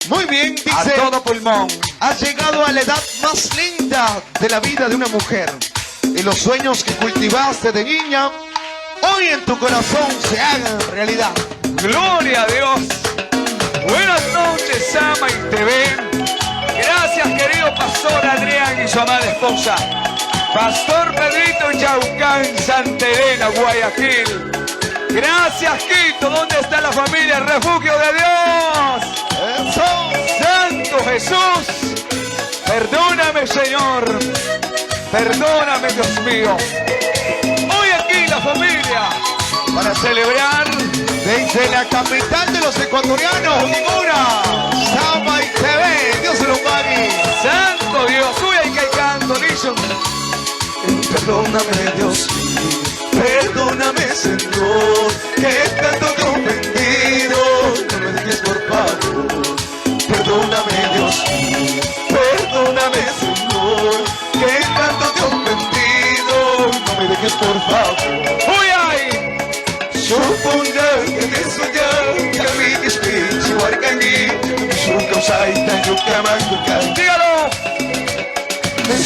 Muy bien, dice, a todo pulmón. has llegado a la edad más linda de la vida de una mujer. Y los sueños que cultivaste de niña, hoy en tu corazón se hagan realidad. Gloria a Dios. Buenas noches, Sama y TV. Gracias, querido pastor Adrián y su amada esposa. Pastor Pedrito Yaucán, Santa Elena, Guayaquil. Gracias, Quito. ¿Dónde está la familia? El refugio de Dios. ¡Eso! Santo Jesús. Perdóname, Señor. Perdóname, Dios mío. Hoy aquí la familia para celebrar Desde la capital de los ecuatorianos, ninguna, Sama y TV, Dios se lo pague. Santo Dios. Uy, ahí cantando, listo. Perdóname, Dios mío, perdóname, Señor, que tanto te he ofendido, no me dejes por favor. Perdóname, Dios mío, perdóname, Señor, que tanto te he ofendido, no me dejes por favor. Uy, ay. Suponga que me soñar, que a mí que espíritu arcangui, nunca usai tan yo que amango. Dígalo.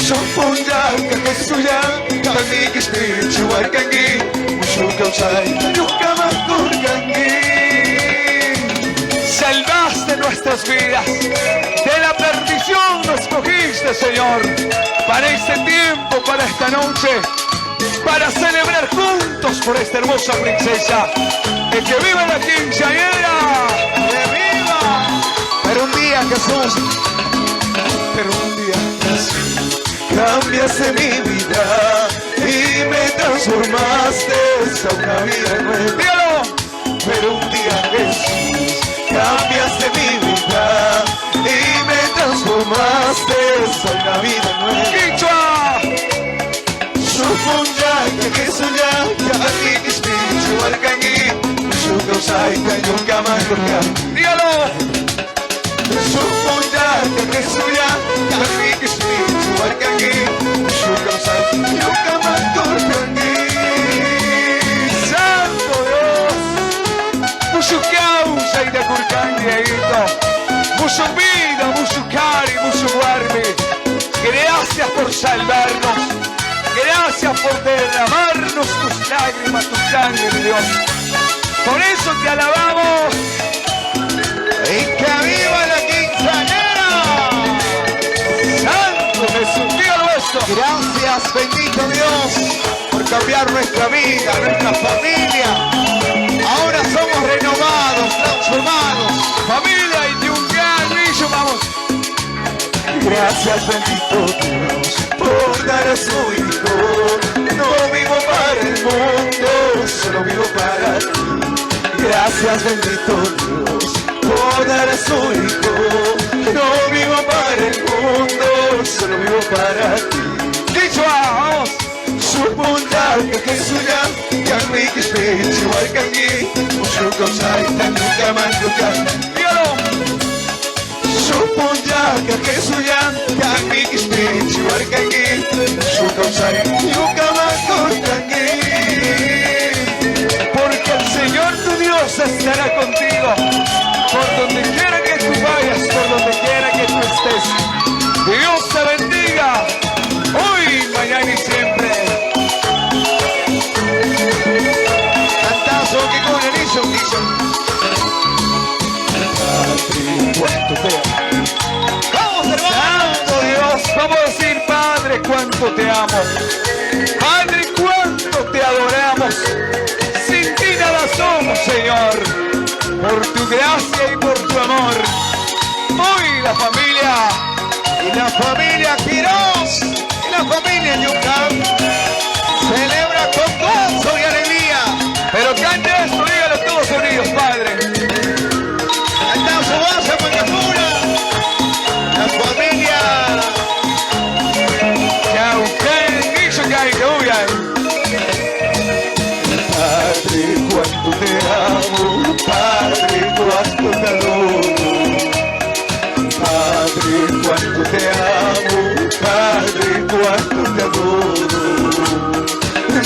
Suponga que me soñar, que a mí que espíritu arcangui, nunca usai tan yo que amango. Salvaste nuestras vidas. De la perdición nos cogiste, Señor. Para este tiempo, para esta noche. Para celebrar juntos por esta hermosa princesa. ¡Y que viva la quinceañera! ¡Que viva! Pero un día, Jesús, pero un día, Jesús, cambiaste mi vida y me transformaste a una vida nueva. ¡Dígalo! Pero un día, Jesús, cambiaste mi vida y me transformaste a una vida nueva. ¡Quichua! Suponga que soñar, que a mí que espíritu arcangui, su causa y cañón que amango. ¡Dígalo! Suponga que soñar, que a mí que espíritu arcangui, su causa y cañón que amango. ¡Santo Dios! Mucho causa y de curcangueito. Mucho vida, mucho cari, mucho guarme. Gracias por salvarnos. Gracias por derramarnos tus lágrimas, tu sangre, Dios. Por eso te alabamos. ¡Y que viva la quinceañera! Santo Jesús, dígalo esto. Gracias, bendito Dios, por cambiar nuestra vida, nuestra familia. Ahora somos renovados, transformados. Familia y de un gran brillo, vamos. Gracias, bendito Dios, por dar a su hijo. No vivo para el mundo, solo vivo para ti. Gracias, bendito Dios, por dar a su hijo. No vivo para el mundo, solo vivo para ti. Dicho, vamos. Suponga que Jesús ya, que a mí que espíritu arcangui, mucho cosa y tan nunca más nunca. Dígalo. Suponga que Jesús ya, que a mí que espíritu arcangui, mucho cosa y nunca más nunca. Porque el Señor tu Dios estará contigo. Por donde quiera que tú vayas, por donde quiera que tú estés. Dios te bendiga. Hoy, mañana y siempre. Cantazo que con el hizo. Padre, cuánto te amo. ¡Vamos, hermano! Santo Dios, vamos a decir, Padre, cuánto te amo. Padre, cuánto te adoramos. Sin ti nada somos, Señor. Por tu gracia y por tu amor. Hoy la familia Y la familia Quirós y la familia Yucán celebra con gozo y alegría. pero cante esto, dígalo todos unidos, Padre. Cantazo, base, Pacafura. La familia Ya usted hizo caiga. Padre, cuánto te amo. Padre, cuánto te adoro. Padre, cuánto te amo. Padre, cuánto te adoro.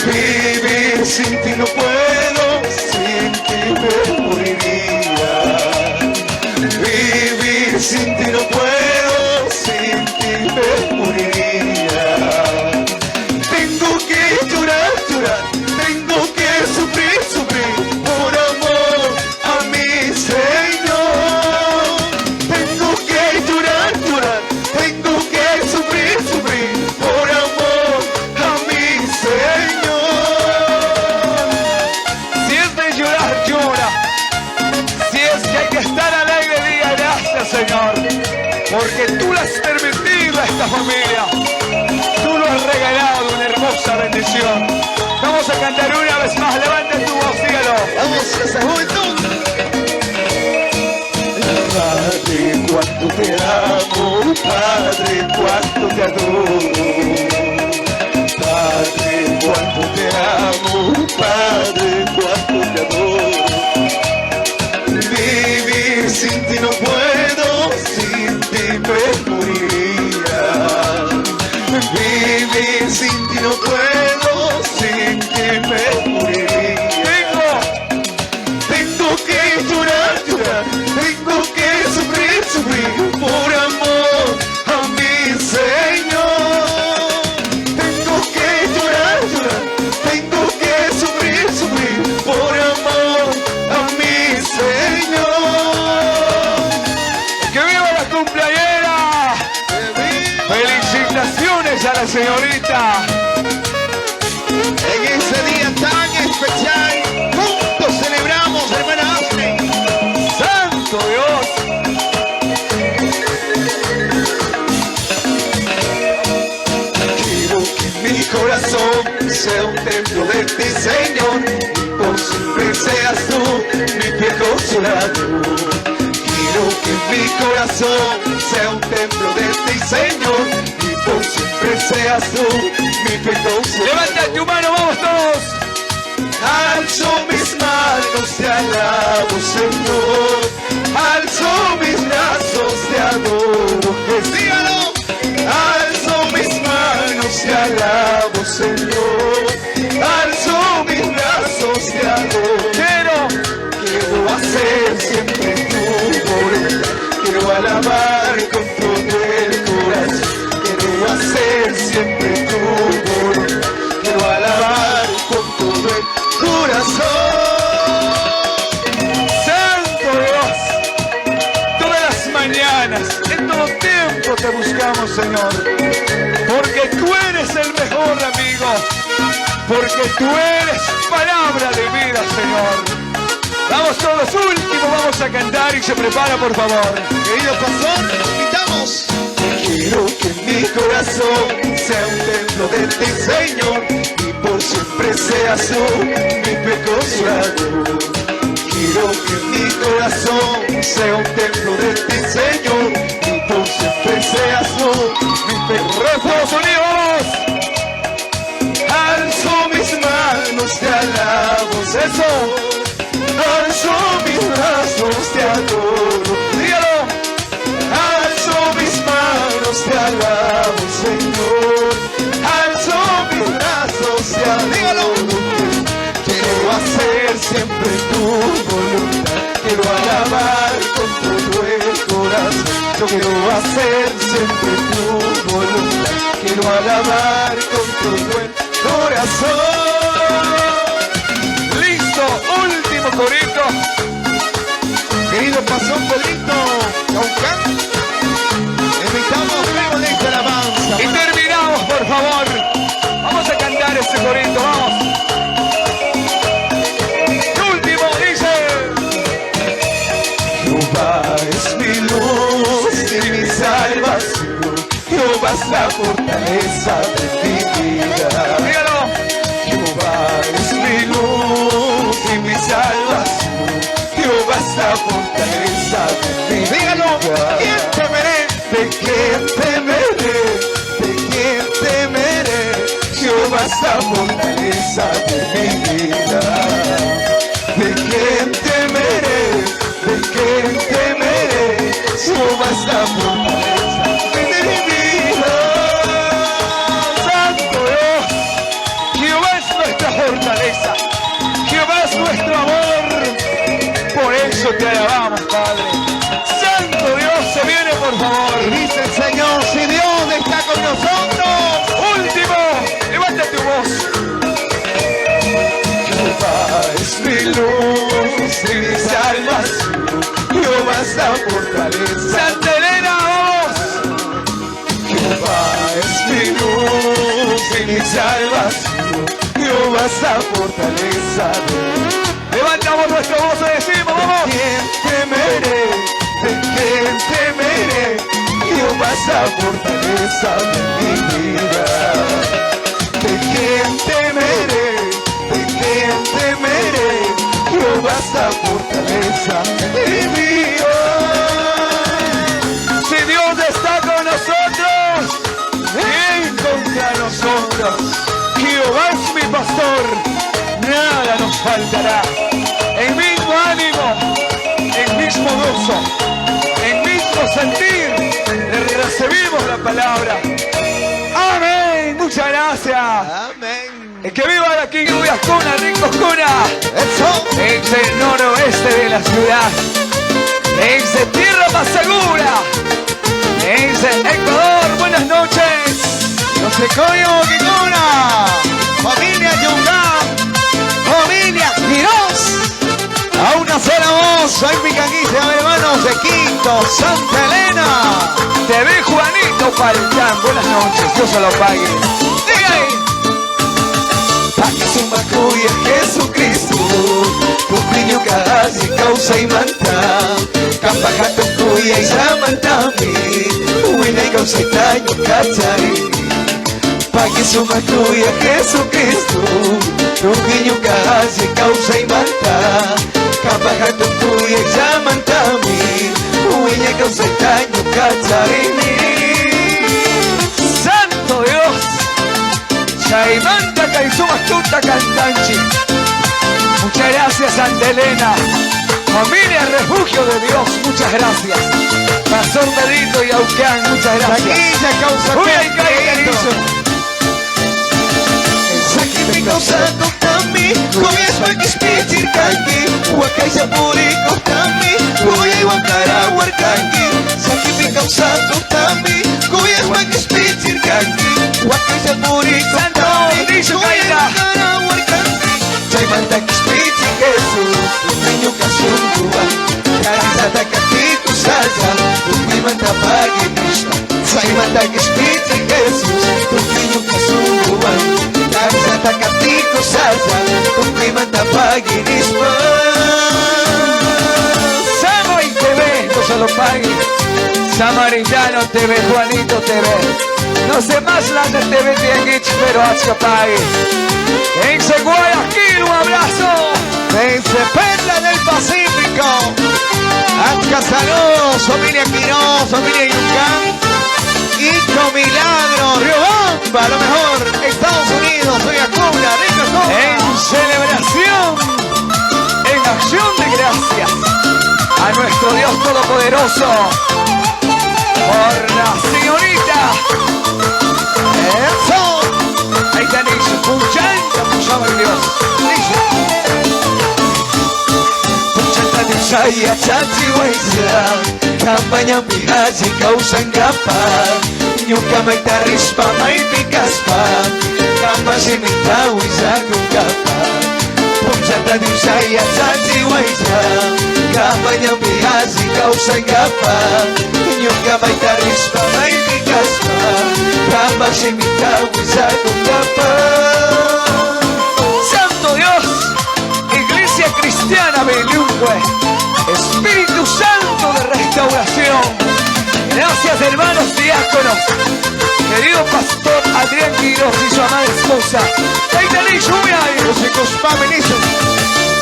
Vivir sin ti no puedo, sin ti me moriría. Vivir sin ti no puedo, sin ti me moriría. Tengo que llorar, llorar, tengo que sufrir, sufrir por amor a mi Señor. Tengo que llorar, llorar, tengo que sufrir, sufrir por amor a mi Señor. Si es de llorar, llora. Si es que hay que estar alegre, diga gracias, Señor. Porque tú le has permitido a esta familia. Tú lo has regalado una hermosa bendición. Vamos a cantar una vez más. Levante tu voz, dígalo. Vamos a esa juventud. Padre, cuánto te amo, Padre, cuánto te adoro. Padre, cuánto te amo, Padre, cuánto te adoro. Vivir sin ti no puedo, sin ti me moriría. Vivir sin ti no puedo, sin ti me moriría. Tengo que llorar, llorar, tengo que sufrir, sufrir por amor a mi Señor. Tengo que llorar, llorar, tengo que sufrir, sufrir por amor a mi Señor. ¡Que viva la cumpleañera! ¡Felicitaciones a la señorita! En ese día tan especial, juntos celebramos, hermana Ashley. ¡Santo Dios! Quiero que mi corazón sea un templo de ti, Señor, y por siempre seas tú mi fiel consolador. Quiero que mi corazón sea un templo de ti, Señor, y por siempre seas tú mi fiel consolador. ¡Levanta tu mano, vamos todos! Alzo mis manos, te alabo, Señor. Alzo mis brazos, te adoro. Dígalo. Alzo mis manos, te alabo, Señor. Alzo mis brazos, te adoro. Quiero hacer siempre tu voluntad. Quiero alabar con todo el corazón. Quiero hacer siempre tu voluntad. Quiero alabar con todo el corazón. ¡Santo Dios! Todas las mañanas, en todo tiempo te buscamos, Señor. Porque tú eres el mejor amigo. Porque tú eres palabra de vida, Señor. Vamos todos, último, vamos a cantar y se prepara, por favor. Querido pastor, invitamos. Quiero que mi corazón sea un templo de ti, Señor, y por siempre seas tú mi fiel consolador. Quiero que mi corazón sea un templo de ti, Señor, y por siempre seas tú mi fiel consolador. ¡Sonidos! Alzo mis manos, te alabo, eso. Alzo mis brazos, te adoro. Dígalo. Alzo mis manos, te alabo, Señor. Alzo mis brazos, te adoro. Quiero hacer siempre tu voluntad. Quiero alabar con todo el corazón. Yo quiero hacer siempre tu voluntad. Quiero alabar con todo el corazón. Listo, último corito. Querido pastor Pedrito Caucán, invitamos luego de esta alabanza. Y terminamos, por favor. Vamos a cantar ese corito, vamos. Y último dice: Jehová es mi luz y mi salvación. Jehová es la fortaleza de mi vida. dígalo. Jehová es mi luz y mi salvación. Jehová es la fortaleza de mi vida. Dígalo. ¿Quién temeré? ¿De quién temeré? ¿De quién temeré? Jehová es la fortaleza de mi vida. ¿De quién temeré? ¿De quién temeré? Jehová es la fortaleza de mi vida. ¡Santo Dios! la fortaleza. Santa Elena, vamos. Jehová es mi luz y mi salvación. Jehová es la fortaleza. Levantamos nuestra voz y decimos, vamos. ¿De quién temeré? ¿De quién temeré? Jehová es la fortaleza de mi vida. ¿De quién temeré? ¿De quién temeré? Jehová es la fortaleza de mi vida. Si Dios está con nosotros, ¿quién contra nosotros? Jehová es mi pastor, nada nos faltará. En mismo ánimo, en mismo gozo, en mismo sentir, recibimos la palabra. Amén. Muchas gracias. Amén. Que viva aquí, lluvias cuna, ricos cuna. Eso. Es el noroeste de la ciudad. Es tierra más segura. Es Ecuador. Buenas noches. No sé cómo que cuna. Familia Yungán. Familia Quirós. A una sola voz. Soy Picanguilla, hermanos de Quito, Santa Elena. Te ve Juanito Faltán. Buenas noches. Dios se lo pague. Diga ahí. Pakizumakuya Jesucristo, Kupriño Kahazi Causa y Manta, Kampajato Kuya y Samantami, Huina y Causa y Taño Kachari. Pakizumakuya Jesucristo, Kupriño Kahazi Causa y Manta, Kampajato Kuya y Samantami, Huina y Causa y Taño Kachari. Santo Dios. Chaimanta Kaisumastuta Cantanchi. Muchas gracias, Santa Elena. Familia Refugio de Dios, muchas gracias. Pastor Pedrito y Aucán, muchas gracias. Taquilla Causa Uy, ay, cariño. Sakit causa kami, kuya spagis pichir kanki, wakay sa puri kami, kuya wakara warkanki. Sakit causa kami, kuya spagis pichir kanki, wakay sa puri Santo Dicho kuya Caira. wakara warkanki. Chay mantakis pichir Jesus, niño kasunduan, karisa takatiku salsa,umi mantapagi Krishna. Chay mantakis pichir Jesus, niño kasunduan. Santa Captico Salsa, tu prima Tapaguinismo. Samo y TV, no se lo pague. Samaritano TV, Juanito TV. No sé más la de TV Tianguich, pero hacia pague. En Guayaquil, un abrazo. Desde Perla del Pacífico. Hasta saludos, familia Quirós, familia Yucán. Quito Milagro, Riobamba, lo mejor, Estados Unidos, Oyacuna, Rico En celebración, en acción de gracias a nuestro Dios Todopoderoso por la señorita. Eso. Ahí tenéis, puchanta, puchaba el Dios. Puchanta de Usaya, Chachi, Huayza. Kampanya Pihaji, Kausan Gapa. Nyuka Maita Rispa, Maiti Kaspa. Kampa Sinita, Huiza, Kungapa. Puchanta de Usaya, Chachi, Huayza. Kampanya Pihaji, Kausan Gapa. Nyuka Maita Rispa, Maiti Kaspa. Kampa Sinita, Huiza, Kungapa. Santo Dios, Iglesia Cristiana Bilingüe, Espíritu Santo de restauración. Gracias, hermanos diáconos, querido pastor Adrián Quiroz y su amada esposa. Ahí tenéis lluvia y Músicos Pamelisos.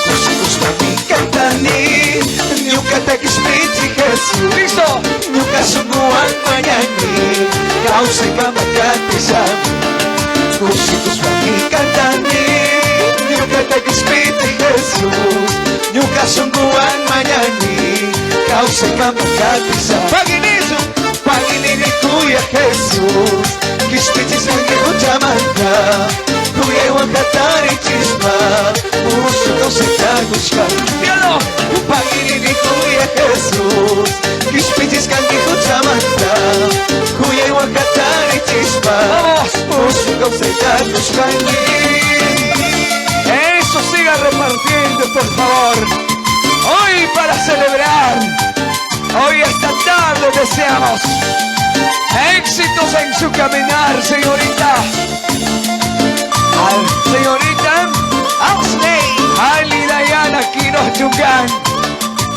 Músicos Pami Cantani. Nyukatakis Piti Jesús. listo. Nyuka Sungguhan Manyanyi. Causa Kamakati Sami. Músicos Pami Cantani. Nyukatakis Piti Jesús. Nyuka Sungguhan Manyanyi. Causa Kamakati Sami. Paginiso. Paginini Kuya Jesus. Kispitis Nangi Hujamanta. Kuya Wakatari Chisma. Músicos Itagushkan. Piano. Paginini Kuya Jesus. Kispitis Nangi Hujamanta. Kuya Wakatari Chisma. Vamos. Músicos Itagushkan. Eso, siga repartiendo, por favor. Hoy para celebrar Hoy esta tarde deseamos éxitos en su caminar, señorita. Señorita Ali Dayana Quiroz Yucán.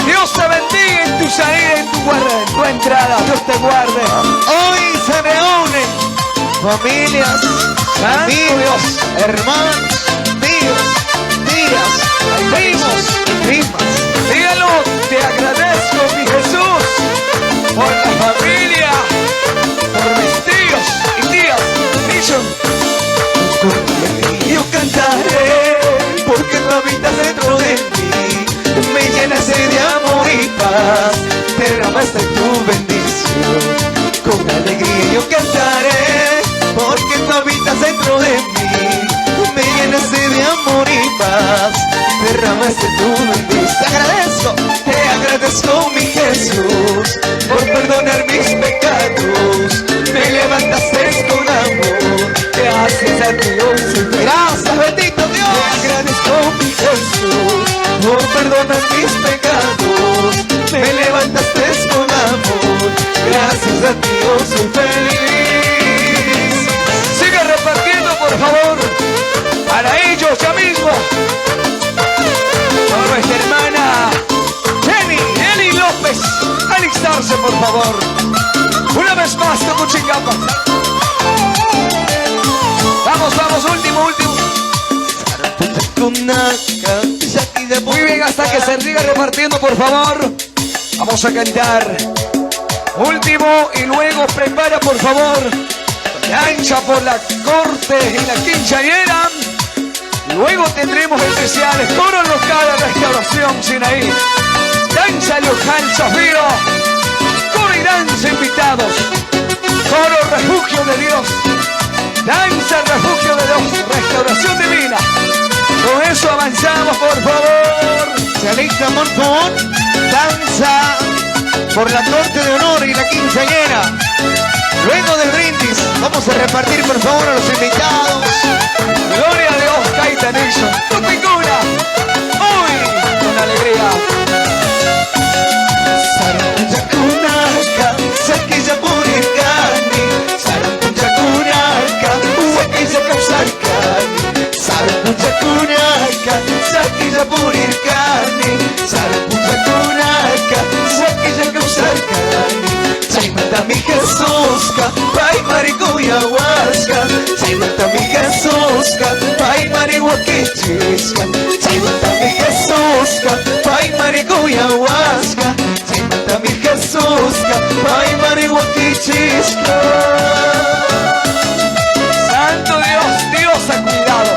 Dios te bendiga en tu salida, en tu entrada. Dios te guarde. Hoy se reúnen familias, amigos, hermanos, tíos, tías, primos y primas. Dígalo, te agradezco, mi Jesús, por la familia, por mis tíos y tías. Yo cantaré porque tú habitas dentro de mí, me llenas de amor y paz, derramaste tu bendición. Con alegría yo cantaré porque tú habitas dentro de mí, me llenas de amor y paz, derramaste tu bendición. Te agradezco mi Jesús por perdonar mis pecados, me levantaste con amor, gracias a Dios. Gracias, bendito Dios. Te agradezco mi Jesús por perdonar mis pecados, me levantaste con amor, gracias a Dios soy feliz. Sigue repartiendo, por favor, para ellos ya mismo. Por nuestra hermana Jenny López, alistarse, por favor. Una vez más, Tocuchingapa. Vamos, último. Muy bien, hasta que se siga repartiendo, por favor. Vamos a cantar. Último y luego prepara, por favor, lancha por la corte y la quinceañera. Luego tendremos especiales, coro local de Restauración Sinaí, danza local Zafiro, coro y danza invitados, coro Refugio de Dios, danza Refugio de Dios, Restauración Divina. Con eso avanzamos, por favor. Se alista, por favor, danza por la corte de honor y la quinceañera. Luego del brindis, vamos a repartir, por favor, a los invitados. Gloria a Dios, Caita Nation. Tuticuna, hoy con alegría. Sarampunchacunaca, saquilla purircani, Sarampunchacunaca, saquilla causarcani, Sarampunchacunaca, saquilla purircani, Sarampunchacunaca, saquilla causarcani. Chaimanta mi Jesús, Pai Maricuyahuasca, Chaimanta mi Jesús, Pai Marihuaquichisca, Chaimanta mi Jesús, Pai Maricuyahuasca, Chaimanta mi Jesús, Pai Marihuaquichisca. Santo Dios, Dios ha cuidado,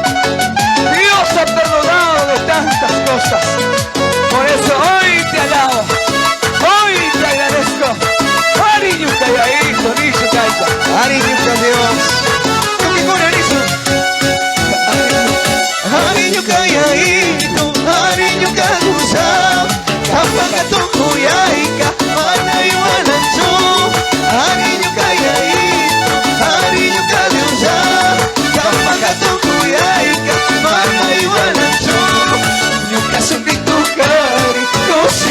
Dios ha perdonado de tantas cosas. Por eso hoy te alabo, hoy te agradezco. Ariñuca y ahí, Tonillo Caita. Ariñuca Dios. Tuticuna Nisu. Ariñuca y ahí, Ariñuca Gusam. Kapanga Tokuyaica, Mana y Wanancho. Ariñuca y ahí, Ariñuca Gusam. Kapanga Tokuyaica, Mana y Wanancho. Nyuka Sundikukari, Kosi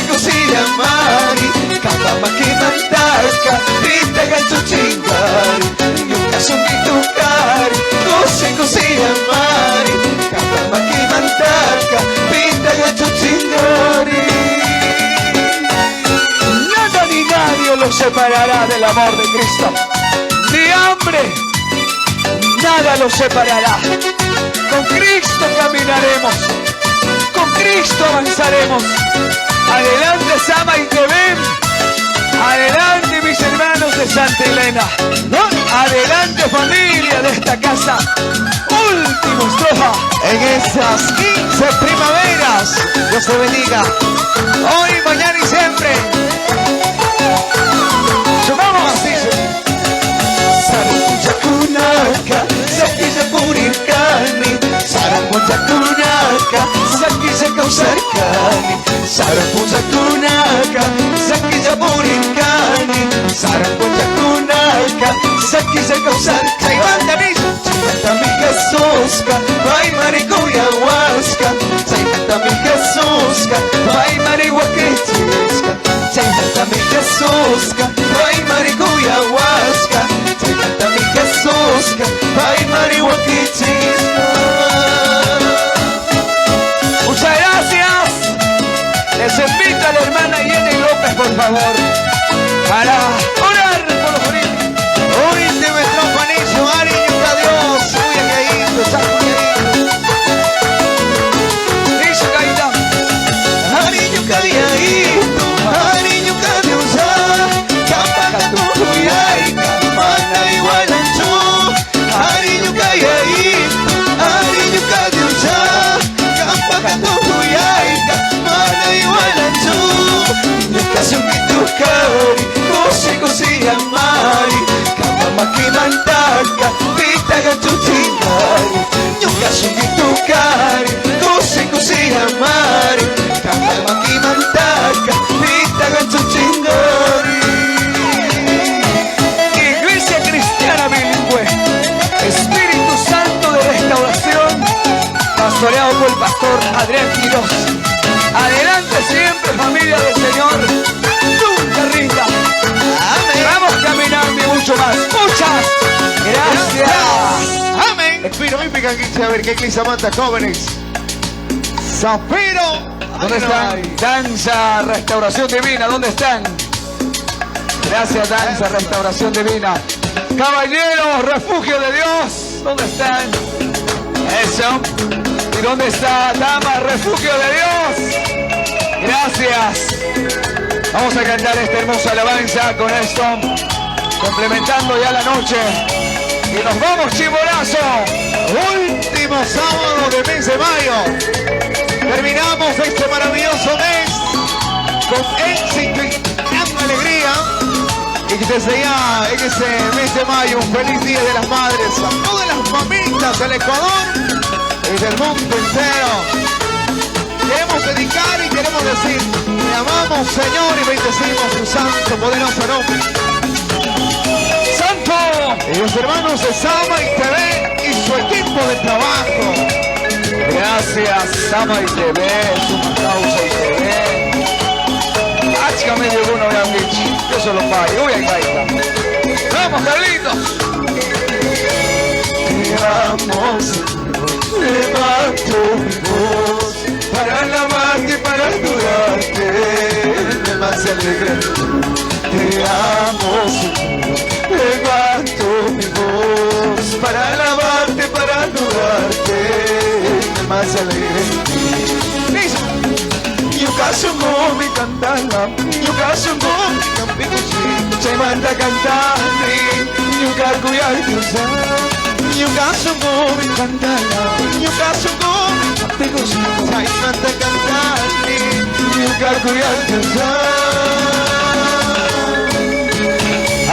Amari, Kapamaki Mantarka, Rita Gancho Chingari, Nyuka Sundikukari, Kosi Amari, Kapamaki Mantarka, Rita Gancho Chingari. Nada ni nadie los separará del amor de Cristo. Ni hambre, nada los separará. Con Cristo caminaremos, con Cristo avanzaremos. Adelante, Sama y Tebem. Adelante, mis hermanos de Santa Elena. Adelante, familia de esta casa. Última estrofa. En esas 15 primaveras, Dios te bendiga. Hoy, mañana y siempre. Vamos, dice. Sarampunchacunaca, saquilla purircani, Sarampunchacunaca, saquilla causarcani, Sarampunchacunaca, saquilla purircani, Sarampunchacunaca, saquilla causarcani. Chaimanta mi Jesús, Pai Maricuyahuasca, Chaimanta mi Jesús, Pai Marihuaquichisca, Chaimanta mi Jesús, ay maricuya huasca, se canta mi Jesús, ay marihuaquichismo. Muchas gracias. Les invito a la hermana Jenny López, por favor, para orar por los bonitos. Hoy te nuestro Juanicio, ariño a Dios, uy, que Dice Gaitán. ariño caliaito, ariño cadiosa, capacatuyay, mana igual ancho, ariño caliaito, ariño cadiosa, capacatuyay, mana igual ancho, casi un tu cari, cosi amari, capamaki mantaca, pita gachuchingari, casi un tu cari, cosi amari, capamaki mantaca, pita gachuchingari. Iglesia Cristiana Bilingüe, Espíritu Santo de Restauración, pastoreado por el pastor Adrián Quiroz. Adelante siempre, familia del Señor. Nunca rinda. Amén. Vamos caminando y mucho más. Muchas gracias. Amén. Espiro, ven picanquiche a ver qué iglesia manda jóvenes. Zafiro. ¿Dónde están? Danza Restauración Divina, ¿dónde están? Gracias, Danza Restauración Divina. Caballeros, Refugio de Dios, ¿dónde están? Eso. ¿Y dónde está Dama, Refugio de Dios? Gracias. Vamos a cantar esta hermosa alabanza con esto, complementando ya la noche. Y nos vamos, Chimborazo. Último sábado del mes de mayo. Terminamos este maravilloso mes con éxito y gran alegría. Y que desde ya en este mes de mayo un feliz Día de las Madres a todas las mamitas del Ecuador y del mundo entero. Queremos dedicar y queremos decir, te amamos Señor y bendecimos tu santo poderoso nombre. ¡Santo! Y los hermanos de Sama y TV y su equipo de trabajo. Gracias, Sama y TV, Suma Causa y TV. Prácticamente uno me han dicho, yo solo pago. Uy, ahí está. ¡Vamos, Carlitos! Te amo Señor, levanto mi voz para alabarte, para adorarte, me más alegre. Te amo Señor, levanto mi voz para alabarte, para adorarte, me más alegre. Yo caso con mi cantala, yo caso con mi campino, se manda a cantar, yo cargo y al yo caso con mi cantala, yo caso con mi campino, se manda a cantar, yo cargo y al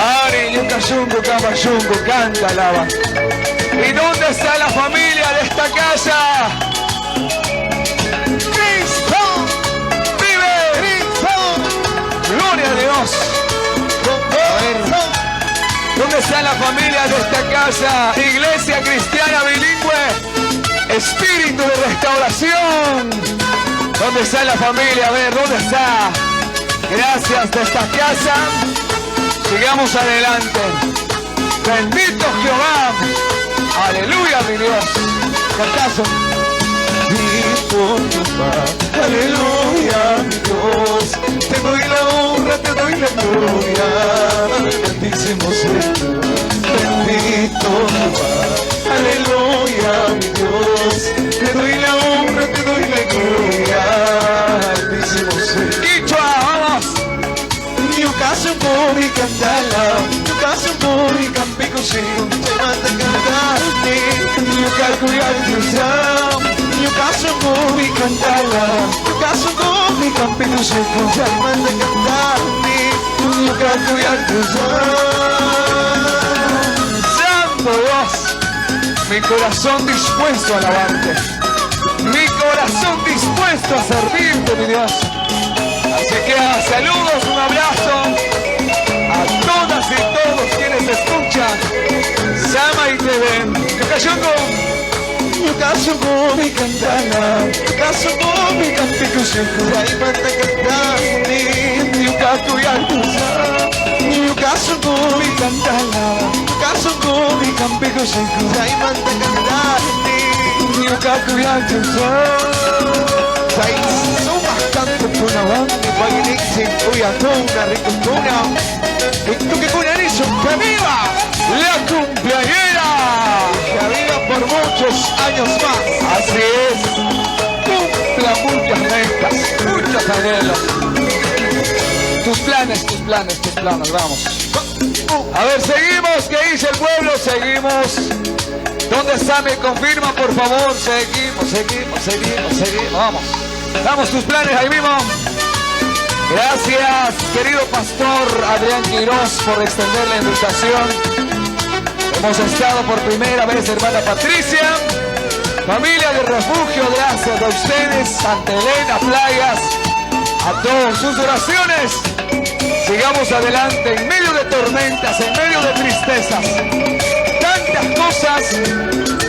Ari, Yucayungo, Cabayungo, canta, alaba. ¿Y dónde está la familia de esta casa? ¡Cristo vive! ¡Cristo! ¡Gloria a Dios! A ver, ¿dónde está la familia de esta casa? Iglesia Cristiana Bilingüe, Espíritu de Restauración. ¿Dónde está la familia? A ver, ¿dónde está? Gracias de esta casa. Sigamos adelante. Bendito Jehová. Aleluya, mi Dios. Cantazo. Bendito Jehová, aleluya, mi Dios, te doy la honra, te doy la gloria, grandísimo Señor. Bendito Jehová, aleluya, mi Dios, te doy la honra, te doy la gloria, grandísimo Señor. Quichua, vamos. Yo caso por y cantala, yo caso por y campico sigo, te manda a cantarte, yo cargo y al yo caso por y cantala, yo caso por y campico sigo, te manda a cantarte, yo cargo y al Santo Dios, mi corazón dispuesto a alabarte, mi corazón dispuesto a servirte, mi Dios. Así que saludos, un abrazo a todas y todos quienes escuchan Sama y TV. Yucayungo, Yukasugumi Kantana, Yukasugumi Kampikushiku, Yaimanta Kantani, Yukaku Yakusa, Yukasugumi Kantana, Yukasugumi Kampikushiku, Yaimanta Kantani, Yukaku Yakusa. Saisuma Kanto Punawan, Paginixi, Uyatuna, Ricutuna, Itukikunanisu, ¡que viva la cumpleañera! ¡Que viva por muchos años más! Así es, cumpla muchas metas, muchos anhelos. Tus planes, vamos. A ver, seguimos, ¿qué dice el pueblo? Seguimos. ¿Dónde está? Me confirma, por favor. Seguimos. Vamos, tus planes ahí mismo. Gracias, querido pastor Adrián Quirós, por extender la invitación. Hemos estado por primera vez, hermana Patricia. Familia de Refugio, gracias a ustedes. Santa Elena, Playas, a todos sus oraciones. Sigamos adelante en medio de tormentas, en medio de tristezas. Tantas cosas,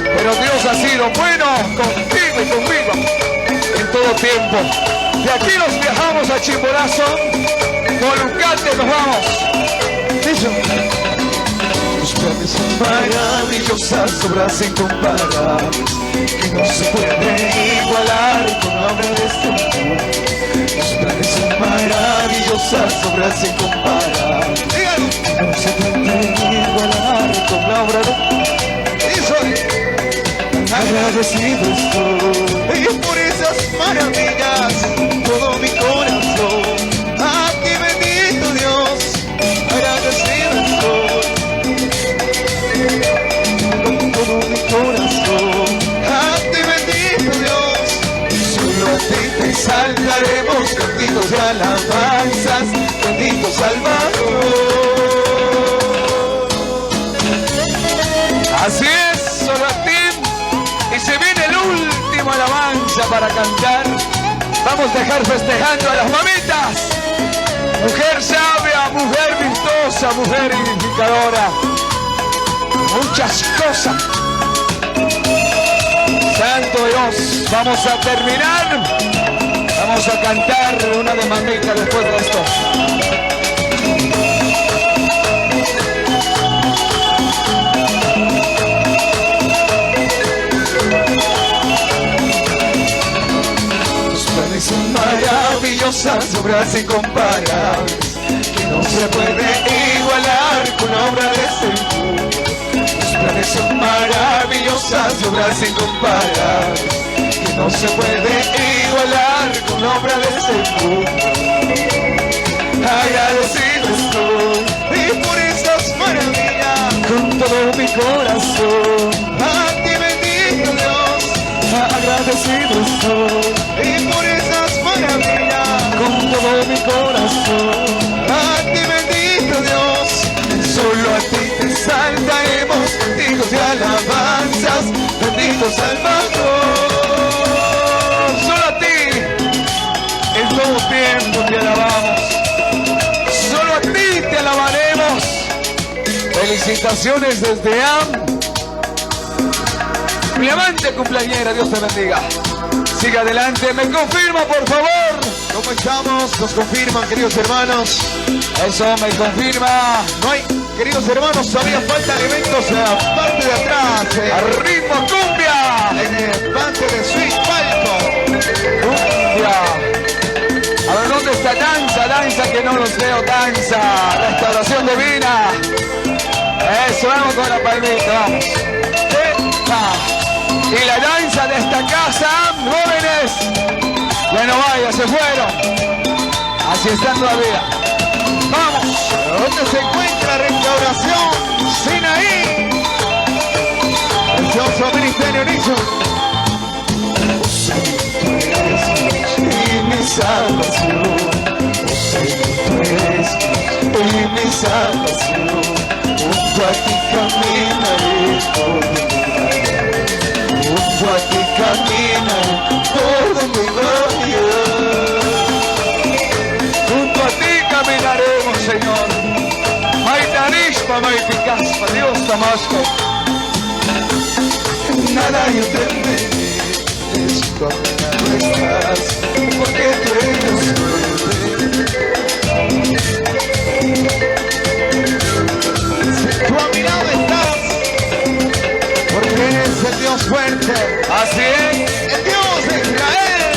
pero Dios ha sido bueno contigo y conmigo en todo tiempo. De aquí nos viajamos a Chimborazo, Colucate nos vamos. Dice, tus planes son maravillosas, obras incomparables, que no se puede igualar con la obra de este mundo. Tus planes son maravillosas, obras incomparables, que no se puede igualar con la obra de este mundo. Agradecido estoy por esas maravillas, todo mi corazón, a ti bendito Dios. Agradecido estoy con todo mi corazón, a ti bendito Dios. Solo a ti te saltaremos, cantitos de alabanzas, bendito Salvador. Así es, solo a ti. Y se viene el último alabanza para cantar. Vamos a dejar festejando a las mamitas. Mujer sabia, mujer virtuosa, mujer edificadora. Muchas cosas. Santo Dios, vamos a terminar. Vamos a cantar una de mamitas después de esto. Son maravillosas, obras incomparables, que no se puede igualar con la obra de este mundo. Tus planes son maravillosas, obras incomparables, que no se puede igualar con la obra de este mundo. Agradecido estoy y por esas maravillas, con todo mi corazón, a ti bendito Dios. Agradecido estoy y por esas maravillas, con todo mi corazón, a ti bendito Dios. Solo a ti te saltaremos, hijos de alabanzas, bendito Salvador. Solo a ti en todo tiempo te alabamos, solo a ti te alabaremos. Felicitaciones desde AM. Mi amante cumpleañera, Dios te bendiga. Sigue adelante, me confirma por favor. ¿Cómo estamos? Nos confirman, queridos hermanos. Eso me confirma. No hay, queridos hermanos, todavía faltan elementos en la parte de atrás. Al ritmo cumbia. En el parte de Sweet Palco. Cumbia. A ver, ¿dónde está danza? Danza que no los veo, danza. Restauración divina. Eso, vamos con la palmita, vamos. Y la danza de esta casa, jóvenes, bueno vaya, se fueron. Así están todavía. Vamos. ¿Dónde se encuentra Restauración Sinaí? Precioso ministerio Nicho. Oh Señor, tú eres y mi salvación. Oh Señor, tú eres y mi salvación. Junto a ti caminaré por mi vida. Junto a ti caminaré por donde vaya. Junto a ti caminaremos, Señor. Maitarishpa, Maiticaspa, Dios Tamasco. nada yo temeré. Si tú a mi lado estás, porque tú eres Dios fuerte. Si tú a mi lado estás, porque eres el Dios fuerte. Así es. El Dios de Israel.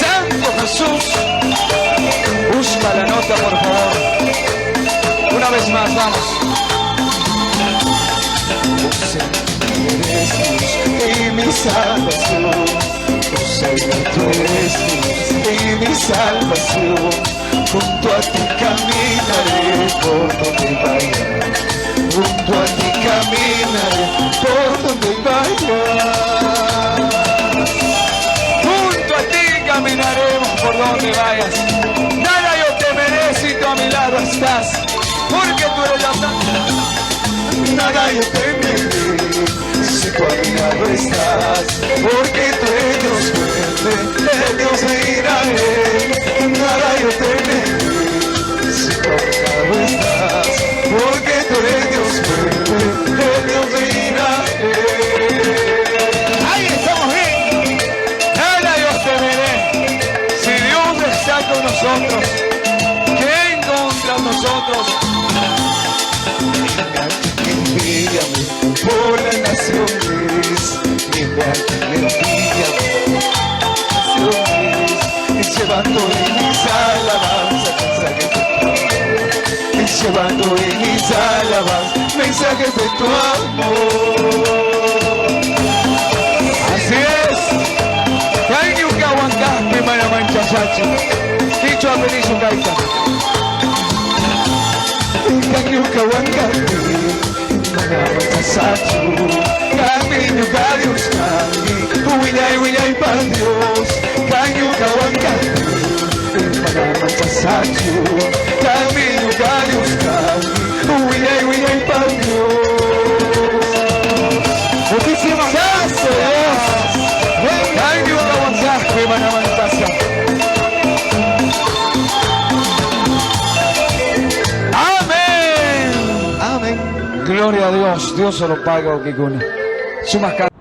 Santo Jesús. Busca la nota, por favor. Una vez más, vamos. Eres Dios y mi salvación. Oh Señor, tú eres Dios y mi salvación. Junto a ti caminaré por donde vaya. Junto a ti caminaré por donde vaya. Junto a ti caminaremos por donde vayas. Nada yo temeré si tú a mi lado estás. Porque tú eres la blanca. Nada yo temeré si tú a mi lado estás, porque tú eres Dios fuerte, el Dios de Israel. Nada yo temeré si tú a mi lado estás, porque tú eres Dios fuerte, el Dios de Israel. Ahí estamos bien. Nada yo temeré si Dios está con nosotros. ¿Quién contra nosotros? Envíame por las naciones, envíame naciones, llevando en mis alabanzas llevando en mis alabanzas mensajes de tu amor. Así es. Kaini ukawankaspi mana manchachachi. Kichwa apelizo kaita. Kaini ukawankaspi mana manchachachi. Camino a Dios, Wilay para Dios. Kaini ukawankaspi mana manchachachi. Camino a Dios, Wilay para Dios. Muchísimas gracias. Kaini ukawankaspi mana manchachachi. Amén. Amén. Gloria a Dios. Dios se lo paga, Okikuna. Su mascarilla.